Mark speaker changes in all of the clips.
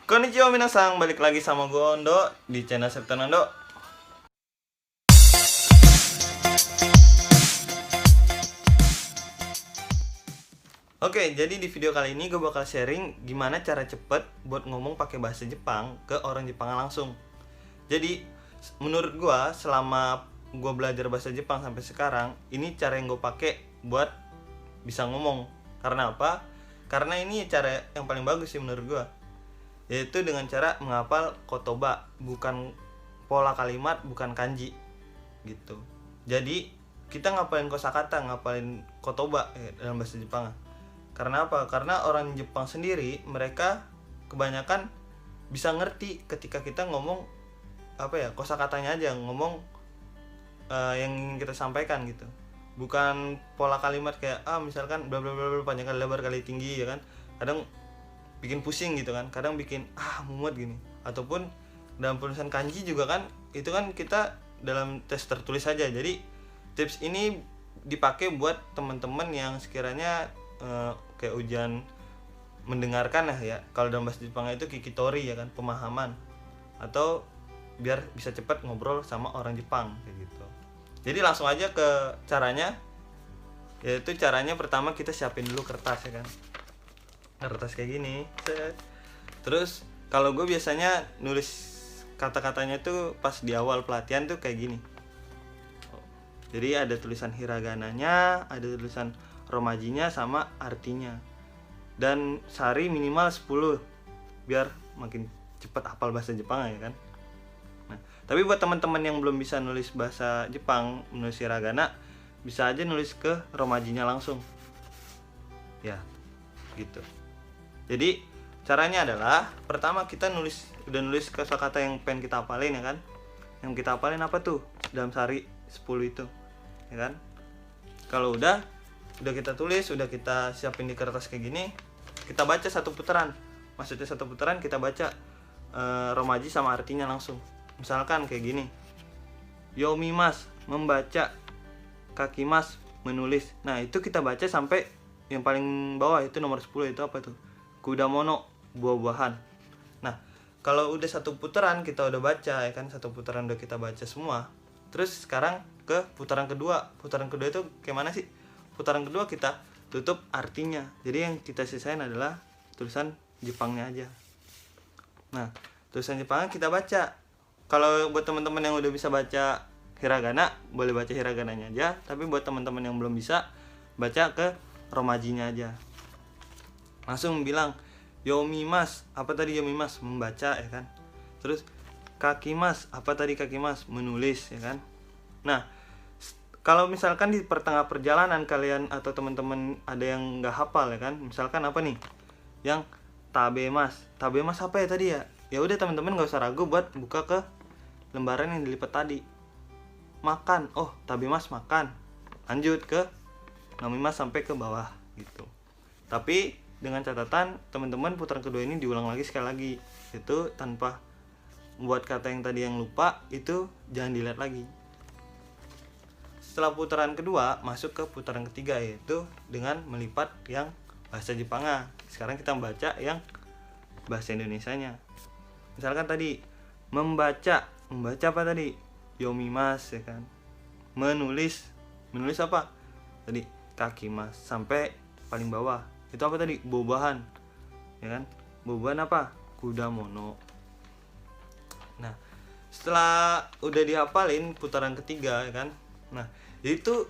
Speaker 1: Konnichiwa minasang, balik lagi sama gue Ondo di channel Septon Ondo. Oke, jadi di video kali ini gue bakal sharing gimana cara cepet buat ngomong pakai bahasa Jepang ke orang Jepang langsung. Jadi menurut gue selama gue belajar bahasa Jepang sampai sekarang, ini cara yang gue pakai buat bisa ngomong. Karena apa? Karena ini cara yang paling bagus sih menurut gue, yaitu dengan cara menghafal kotoba, bukan pola kalimat, bukan kanji gitu. Jadi kita ngapalin kosakata, ngapalin kotoba dalam bahasa Jepang. Karena apa? Karena orang Jepang sendiri mereka kebanyakan bisa ngerti ketika kita ngomong kosakatanya aja, ngomong yang ingin kita sampaikan gitu. Bukan pola kalimat kayak misalkan bla bla bla panjang kali lebar kali tinggi ya kan. Kadang bikin pusing gitu kan, kadang bikin mumet gini. Ataupun dalam penulisan kanji juga kan, itu kan kita dalam tes tertulis saja. Jadi tips ini dipakai buat teman-teman yang sekiranya kayak ujian mendengarkan ya. Kalau dalam bahasa Jepang itu kikitori ya kan, pemahaman, atau biar bisa cepat ngobrol sama orang Jepang kayak gitu. Jadi langsung aja ke caranya. Yaitu caranya pertama kita siapin dulu kertas ya kan, kertas kayak gini. Terus kalau gue biasanya nulis kata-katanya tuh pas di awal pelatihan tuh kayak gini. Jadi ada tulisan hiragananya, ada tulisan romajinya sama artinya. Dan sehari minimal 10 biar makin cepat hafal bahasa Jepang ya kan. Nah, tapi buat teman-teman yang belum bisa nulis bahasa Jepang, menulis hiragana, bisa aja nulis ke romajinya langsung. Ya, gitu. Jadi caranya adalah pertama kita udah nulis kosakata yang pengen kita hafalin ya kan. Yang kita hafalin apa tuh dalam sehari 10 itu ya kan. Kalau udah kita tulis, udah kita siapin di kertas kayak gini, kita baca satu putaran. Maksudnya satu putaran kita baca romaji sama artinya langsung. Misalkan kayak gini, yomimas membaca, kakimas menulis. Nah itu kita baca sampai yang paling bawah itu nomor 10 itu apa tuh? Kudamono, buah-buahan. Nah, kalau udah satu putaran kita udah baca ya kan, satu putaran udah kita baca semua. Terus sekarang ke putaran kedua. Putaran kedua itu kayak mana sih? Putaran kedua kita tutup artinya. Jadi yang kita sisain adalah tulisan Jepangnya aja. Nah, tulisan Jepangnya kita baca. Kalau buat teman-teman yang udah bisa baca hiragana, boleh baca hiragananya aja. Tapi buat teman-teman yang belum bisa, baca ke romajinya aja. Langsung bilang yomimas, apa tadi yomimas? Membaca ya kan. Terus kakimas, apa tadi kakimas? Menulis ya kan. Nah, kalau misalkan di pertengah perjalanan kalian atau teman-teman ada yang nggak hafal ya kan, misalkan apa nih? Yang tabemas apa ya tadi ya? Ya udah teman-teman nggak usah ragu buat buka ke lembaran yang dilipat tadi. Makan, tabemas makan. Lanjut ke nomimas sampai ke bawah gitu. Tapi dengan catatan teman-teman putaran kedua ini diulang lagi sekali lagi. Itu tanpa buat kata yang tadi yang lupa itu jangan dilihat lagi. Setelah putaran kedua masuk ke putaran ketiga, yaitu dengan melipat yang bahasa Jepangnya. Sekarang kita membaca yang bahasa Indonesianya. Misalkan tadi membaca apa tadi? Yomimas ya kan. Menulis apa? Tadi kakimas sampai paling bawah. Itu apa tadi? Buah-buahan. Ya kan? Buah-buahan apa? Kudamono. Nah, setelah udah dihafalin putaran ketiga ya kan. Nah, itu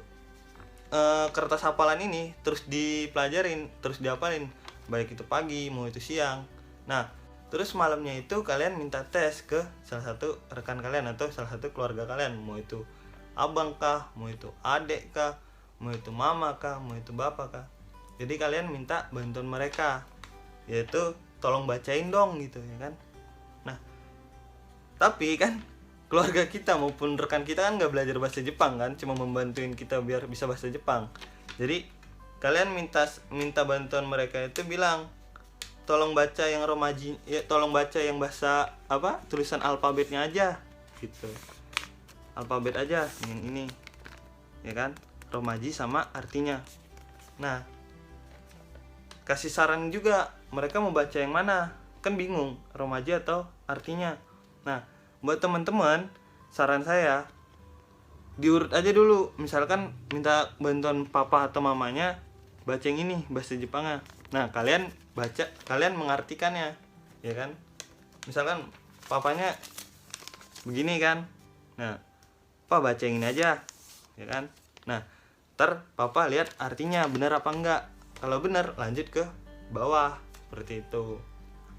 Speaker 1: kertas hafalan ini terus dipelajarin, terus dihafalin, baik itu pagi mau itu siang. Nah, terus malamnya itu kalian minta tes ke salah satu rekan kalian atau salah satu keluarga kalian, mau itu abang kah, mau itu adik kah, mau itu mama kah, mau itu bapak kah. Jadi kalian minta bantuan mereka, yaitu tolong bacain dong gitu ya kan. Nah, tapi kan keluarga kita maupun rekan kita kan nggak belajar bahasa Jepang kan, cuma membantuin kita biar bisa bahasa Jepang. Jadi kalian minta bantuan mereka itu bilang, tolong baca yang romaji, ya tolong baca yang bahasa tulisan alfabetnya aja gitu. Alfabet aja yang ini ya kan, romaji sama artinya. Nah, kasih saran juga mereka mau baca yang mana, kan bingung romaji atau artinya. Nah, buat teman-teman, saran saya diurut aja dulu. Misalkan minta bantuan papa atau mamanya baca yang ini bahasa Jepangnya. Nah, kalian baca, kalian mengartikannya, ya kan? Misalkan papanya begini kan. Nah, Pak baca yang ini aja, ya kan? Nah, ntar papa lihat artinya benar apa enggak. Kalau benar, lanjut ke bawah, seperti itu.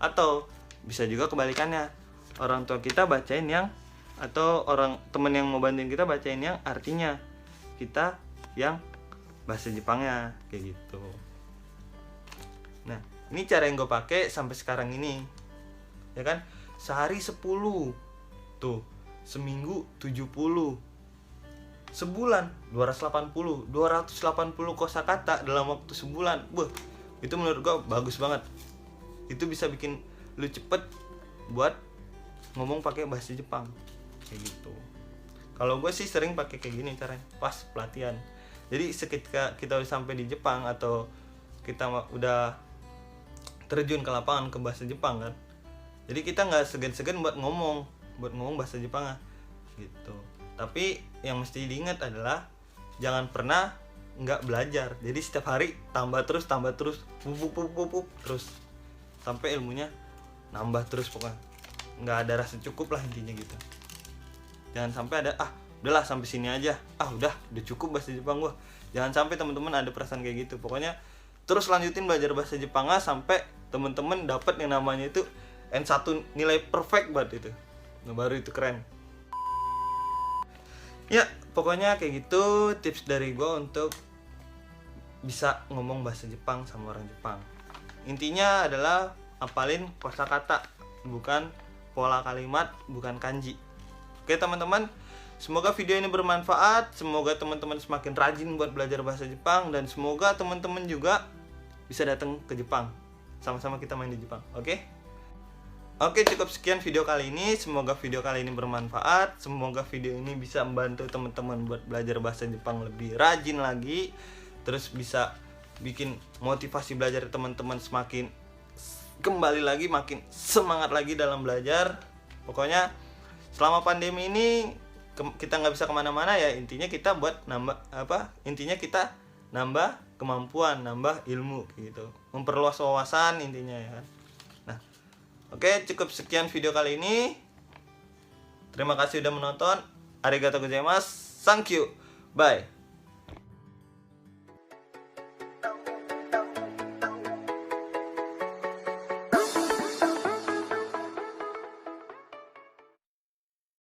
Speaker 1: Atau bisa juga kebalikannya, orang tua kita bacain yang, atau orang temen yang mau bantuin kita bacain yang artinya, kita yang bahasa Jepangnya, kayak gitu. Nah, ini cara yang gue pakai sampai sekarang ini, ya kan? Sehari 10, tuh seminggu 70, sebulan 280 kosakata dalam waktu sebulan. Wah, itu menurut gue bagus banget. Itu bisa bikin lu cepet buat ngomong pakai bahasa Jepang, kayak gitu. Kalau gue sih sering pakai kayak gini caranya pas pelatihan. Jadi seketika kita udah sampai di Jepang atau kita udah terjun ke lapangan ke bahasa Jepang kan, jadi kita nggak segan-segan buat ngomong bahasa Jepang gitu. Tapi yang mesti diingat adalah jangan pernah nggak belajar. Jadi setiap hari tambah terus pupuk terus sampai ilmunya nambah terus, pokoknya nggak ada rasa cukup lah, intinya gitu. Jangan sampai ada udahlah sampai sini aja, udah cukup bahasa Jepang gua. Jangan sampai teman-teman ada perasaan kayak gitu. Pokoknya terus lanjutin belajar bahasa Jepangnya sampai teman-teman dapat yang namanya itu N1 nilai perfect banget itu. Nah, baru itu keren. Ya, pokoknya kayak gitu tips dari gua untuk bisa ngomong bahasa Jepang sama orang Jepang. Intinya adalah hafalin kosakata, bukan pola kalimat, bukan kanji. Oke teman-teman, semoga video ini bermanfaat. Semoga teman-teman semakin rajin buat belajar bahasa Jepang, dan semoga teman-teman juga bisa datang ke Jepang. Sama-sama kita main di Jepang, oke? Oke, cukup sekian video kali ini. Semoga video kali ini bermanfaat. Semoga video ini bisa membantu teman-teman buat belajar bahasa Jepang lebih rajin lagi. Terus bisa bikin motivasi belajar teman-teman semakin kembali lagi, makin semangat lagi dalam belajar. Pokoknya selama pandemi ini kita nggak bisa kemana-mana ya. Intinya kita buat intinya kita nambah kemampuan, nambah ilmu gitu, memperluas wawasan intinya ya kan. Nah, oke, cukup sekian video kali ini. Terima kasih udah menonton. Arigatou gozaimasu. Thank you. Bye.